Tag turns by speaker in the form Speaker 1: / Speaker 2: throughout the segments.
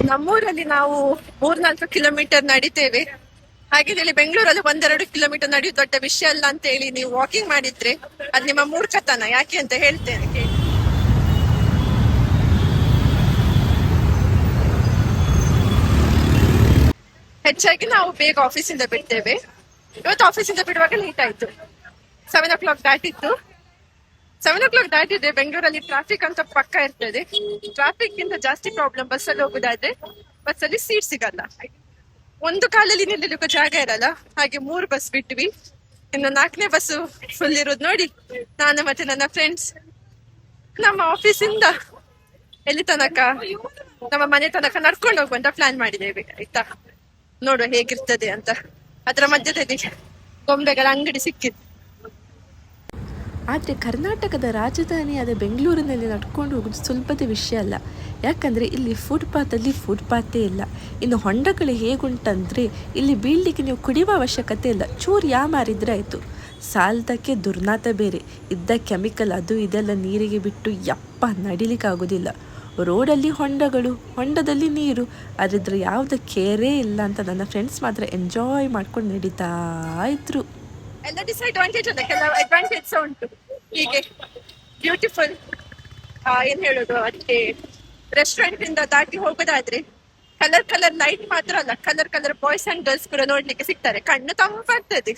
Speaker 1: ನಮ್ಮೂರಲ್ಲಿ ನಾವು 3-4 ಕಿಲೋಮೀಟರ್ ನಡಿತೇವೆ. ಹಾಗೆ ಬೆಂಗಳೂರಲ್ಲಿ 1-2 ಕಿಲೋಮೀಟರ್ ನಡೆಯುವುದು ದೊಡ್ಡ ವಿಷಯ ಅಲ್ಲ ಅಂತ ಹೇಳಿ ನೀವು ವಾಕಿಂಗ್ ಮಾಡಿದ್ರೆ ಅದು ನಿಮ್ಮ ಮೂರ್ಖತನ. ಯಾಕೆ ಅಂತ ಹೇಳ್ತೇನೆ ಕೇಳಿ. ಹೆಚ್ಚಾಗಿ ನಾವು ಬೇಗ ಆಫೀಸಿಂದ ಬಿಡ್ತೇವೆ. ಇವತ್ತು ಆಫೀಸಿಂದ ಬಿಡುವಾಗ ಲೇಟ್ ಆಯ್ತು. 7 o'clock ದಾಟಿತ್ತು. 7 o'clock ದಾಟಿದ್ರೆ ಬೆಂಗಳೂರಲ್ಲಿ ಟ್ರಾಫಿಕ್ ಅಂತ ಪಕ್ಕ ಇರ್ತದೆ. ಟ್ರಾಫಿಕ್ ಗಿಂತ ಜಾಸ್ತಿ ಪ್ರಾಬ್ಲಮ್ ಬಸ್ಸಲ್ಲಿ ಹೋಗುದಾದ್ರೆ ಬಸ್ಸಲ್ಲಿ ಸೀಟ್ ಸಿಗಲ್ಲ. ಒಂದು ಕಾಲಲ್ಲಿ ನಿಲ್ಲಲಿಕ್ಕೂ ಜಾಗ ಇರಲ್ಲ. ಹಾಗೆ 3 ಬಸ್ ಬಿಟ್ವಿ. ಇನ್ನು 4ನೇ ಬಸ್ ಫುಲ್ ಇರೋದು ನೋಡಿ ನಾನು ಮತ್ತೆ ನನ್ನ ಫ್ರೆಂಡ್ಸ್ ನಮ್ಮ ಆಫೀಸಿಂದ ಎಲ್ಲಿ ತನಕ, ನಮ್ಮ ಮನೆ ತನಕ ನಡ್ಕೊಂಡು ಹೋಗುವಂತ ಪ್ಲಾನ್ ಮಾಡಿದ್ದೇವೆ. ಆಯ್ತಾ, ನೋಡುವ ಹೇಗಿರ್ತದೆ ಅಂತ. ಅದರ ಮಧ್ಯದಲ್ಲಿ ಗೊಂಬೆಗಳ ಅಂಗಡಿ ಸಿಕ್ಕಿತ್ತು.
Speaker 2: ಆದರೆ ಕರ್ನಾಟಕದ ರಾಜಧಾನಿಯಾದ ಬೆಂಗಳೂರಿನಲ್ಲಿ ನಡ್ಕೊಂಡು ಹೋಗೋದು ಸುಲಭದ ವಿಷಯ ಅಲ್ಲ. ಯಾಕಂದರೆ ಇಲ್ಲಿ ಫುಟ್ಪಾತೇ ಇಲ್ಲ. ಇನ್ನು ಹೊಂಡಗಳು ಹೇಗುಂಟಂದರೆ ಇಲ್ಲಿ ಬೀಳಲಿಕ್ಕೆ ನೀವು ಕುಡಿಯುವ ಅವಶ್ಯಕತೆ ಇಲ್ಲ. ಚೂರು ಮಾರಿದ್ರೆ ಆಯಿತು. ಸಾಲದಕ್ಕೆ ದುರ್ನಾತ ಬೇರೆ. ಇದ್ದ ಕೆಮಿಕಲ್ ಅದು ಇದೆಲ್ಲ ನೀರಿಗೆ ಬಿಟ್ಟು ನಡಿಲಿಕ್ಕಾಗೋದಿಲ್ಲ. ರೋಡಲ್ಲಿ ಹೊಂಡಗಳು, ಹೊಂಡದಲ್ಲಿ ನೀರು, ಅದ್ರ ಯಾವ್ದು ಕೇರೇ ಇಲ್ಲ ಅಂತ ನನ್ನ ಫ್ರೆಂಡ್ಸ್ ಮಾತ್ರ ಎಂಜಾಯ್ ಮಾಡ್ಕೊಂಡು ನಡೀತಾ ಇದ್ರು.
Speaker 1: ಎಲ್ಲ ಡಿಸ್ಅಡ್ವಾಂಟೇಜ್ ಅಲ್ಲ, ಕೆಲವು ಅಡ್ವಾಂಟೇಜ್ ಉಂಟು. ಹೀಗೆ ಬ್ಯೂಟಿಫುಲ್ ಏನ್ ಹೇಳುದು, ಅದಕ್ಕೆ ರೆಸ್ಟೋರೆಂಟ್ ಇಂದ ದಾಟಿ ಹೋಗೋದಾದ್ರೆ ಕಲರ್ ಲೈಟ್ ಮಾತ್ರ ಅಲ್ಲ, ಕಲರ್ ಬಾಯ್ಸ್ ಅಂಡ್ ಗರ್ಲ್ಸ್ ಕೂಡ ನೋಡ್ಲಿಕ್ಕೆ ಸಿಗ್ತಾರೆ. ಕಣ್ಣು ತಂಪಾಗ್ತದೆ.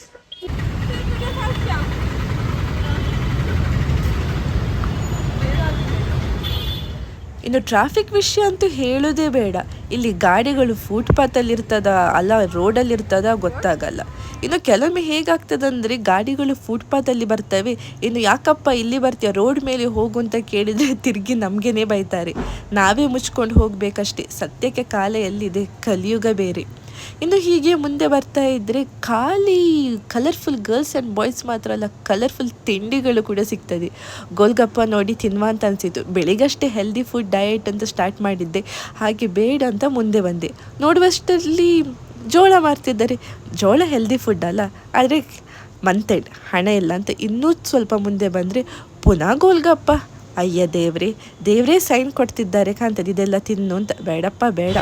Speaker 2: ಇನ್ನು ಟ್ರಾಫಿಕ್ ವಿಷಯ ಅಂತೂ ಹೇಳೋದೇ ಬೇಡ. ಇಲ್ಲಿ ಗಾಡಿಗಳು ಫುಟ್ಪಾತಲ್ಲಿ ಇರ್ತದ ಅಲ್ಲ ರೋಡಲ್ಲಿ ಇರ್ತದ ಗೊತ್ತಾಗಲ್ಲ. ಇನ್ನು ಕೆಲವೊಮ್ಮೆ ಹೇಗಾಗ್ತದಂದರೆ ಗಾಡಿಗಳು ಫುಟ್ಪಾತಲ್ಲಿ ಬರ್ತವೆ, ಇನ್ನು ಯಾಕಪ್ಪ ಇಲ್ಲಿ ಬರ್ತೀಯ ರೋಡ್ ಮೇಲೆ ಹೋಗು ಅಂತ ಕೇಳಿದರೆ ತಿರುಗಿ ನಮಗೇನೆ ಬೈತಾರೆ. ನಾವೇ ಮುಚ್ಕೊಂಡು ಹೋಗಬೇಕಷ್ಟೆ. ಸತ್ಯಕ್ಕೆ ಕಾಲ ಎಲ್ಲಿದೆ, ಕಲಿಯುಗ ಬೇರೆ. ಇನ್ನು ಹೀಗೆ ಮುಂದೆ ಬರ್ತಾ ಇದ್ದರೆ ಖಾಲಿ ಕಲರ್ಫುಲ್ ಗರ್ಲ್ಸ್ ಆ್ಯಂಡ್ ಬಾಯ್ಸ್ ಮಾತ್ರ ಅಲ್ಲ, ಕಲರ್ಫುಲ್ ತಿಂಡಿಗಳು ಕೂಡ ಸಿಗ್ತದೆ. ಗೋಲ್ಗಪ್ಪ ನೋಡಿ ತಿನ್ನುವ ಅಂತ ಅನಿಸಿತು. ಬೆಳಿಗ್ಗಷ್ಟೇ ಹೆಲ್ದಿ ಫುಡ್ ಡಯಟ್ ಅಂತ ಸ್ಟಾರ್ಟ್ ಮಾಡಿದ್ದೆ, ಹಾಗೆ ಬೇಡ ಅಂತ ಮುಂದೆ ಬಂದೆ. ನೋಡುವಷ್ಟರಲ್ಲಿ ಜೋಳ ಮಾರ್ತಿದ್ದಾರೆ. ಜೋಳ ಹೆಲ್ದಿ ಫುಡ್ ಅಲ್ಲ, ಆದರೆ ಮಂತೆಡ್ ಹಣ ಇಲ್ಲ ಅಂತ ಇನ್ನೂ ಸ್ವಲ್ಪ ಮುಂದೆ ಬಂದರೆ ಪುನಃ ಗೋಲ್ಗಪ್ಪ. ಅಯ್ಯ ದೇವ್ರೇ ಸೈನ್ ಕೊಡ್ತಿದ್ದಾರೆ ಕಾಂತದ್ದು, ಇದೆಲ್ಲ ತಿನ್ನು ಅಂತ. ಬೇಡಪ್ಪ ಬೇಡ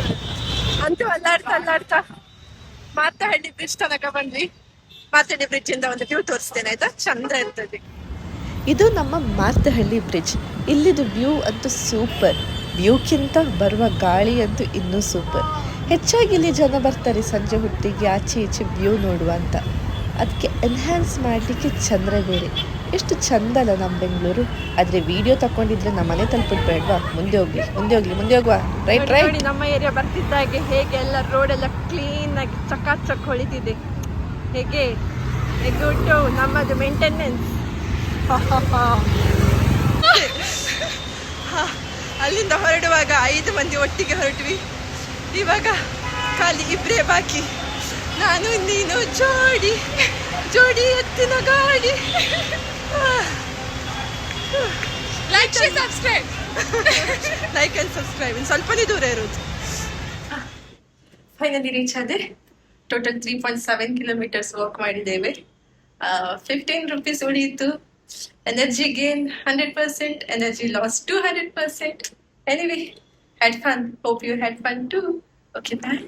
Speaker 1: ಅಂತೂ ಅಲ್ಲಾಡ್ತಾ ಮಾರ್ನಹಳ್ಳಿ ಬ್ರಿಡ್ಜ್ ತನಕ ಬಂದ್ವಿ. ಮಾರ್ನಹಳ್ಳಿ ಬ್ರಿಡ್ಜ್ ಇಂದ ಒಂದು ವ್ಯೂ ತೋರಿಸ್ತೇನೆ ಆಯ್ತಾ, ಚಂದ ಇರ್ತದೆ.
Speaker 2: ಇದು ನಮ್ಮ ಮಾರ್ನಹಳ್ಳಿ ಬ್ರಿಡ್ಜ್. ಇಲ್ಲಿದು ವ್ಯೂ ಅಂತೂ ಸೂಪರ್. ವ್ಯೂಕ್ಕಿಂತ ಬರುವ ಗಾಳಿ ಅಂತೂ ಇನ್ನೂ ಸೂಪರ್. ಹೆಚ್ಚಾಗಿ ಇಲ್ಲಿ ಜನ ಬರ್ತಾರೆ ಸಂಜೆ ಹೊತ್ತಿಗೆ ಆಚೆ ಈಚೆ ವ್ಯೂ ನೋಡುವ ಅಂತ. ಅದಕ್ಕೆ ಎನ್ಹ್ಯಾನ್ಸ್ ಮಾಡಲಿಕ್ಕೆ ಚಂದ್ರ ಬೇರೆ. ಎಷ್ಟು ಚಂದ ಅಲ್ಲ ನಮ್ಮ ಬೆಂಗಳೂರು. ಆದರೆ ವಿಡಿಯೋ ತಗೊಂಡಿದ್ರೆ ನಮ್ಮ ಮನೆ ತಲುಪಿಡ್ಬೇಡ್ವಾ? ಮುಂದೆ ಹೋಗುವ. ರೈಟ್.
Speaker 1: ನಮ್ಮ ಏರಿಯಾ ಬರ್ತಿದ್ದಾಗೆ ಹೇಗೆ ಎಲ್ಲ ರೋಡ್ ಎಲ್ಲ ಕ್ಲೀನ್ ಆಗಿ ಚಕಾಚಕ್ ಹೊಳಿತಿದೆ. ಹೇಗೆ ಗುಡ್ಡು ನಮ್ಮದು ಮೇಂಟೆನೆನ್ಸ್. ಅಲ್ಲಿಂದ ಹೊರಡುವಾಗ 5 ಮಂದಿ ಒಟ್ಟಿಗೆ ಹೊರಟ್ವಿ. ಇವಾಗ ಖಾಲಿ ಇಬ್ಬರೇ ಬಾಕಿ, ನಾನು ನೀನು ಜೋಡಿ ಎತ್ತಿನ ಗಾಡಿ. Like and subscribe. ಇನ್ನು ಸ್ವಲ್ಪನೇ ದೂರ ಇರೋದು. ಫೈನಲಿ ರೀಚ್ ಆದೆ. ಟೋಟಲ್ 3.7 ಕಿಲೋಮೀಟರ್ಸ್ ವಾಕ್ ಮಾಡಿದ್ದೇವೆ. 15 rupees ಉಳಿಯಿತು. Energy gain 100%, energy loss 200%. Anyway, had fun. Hope you had fun too. Okay, bye.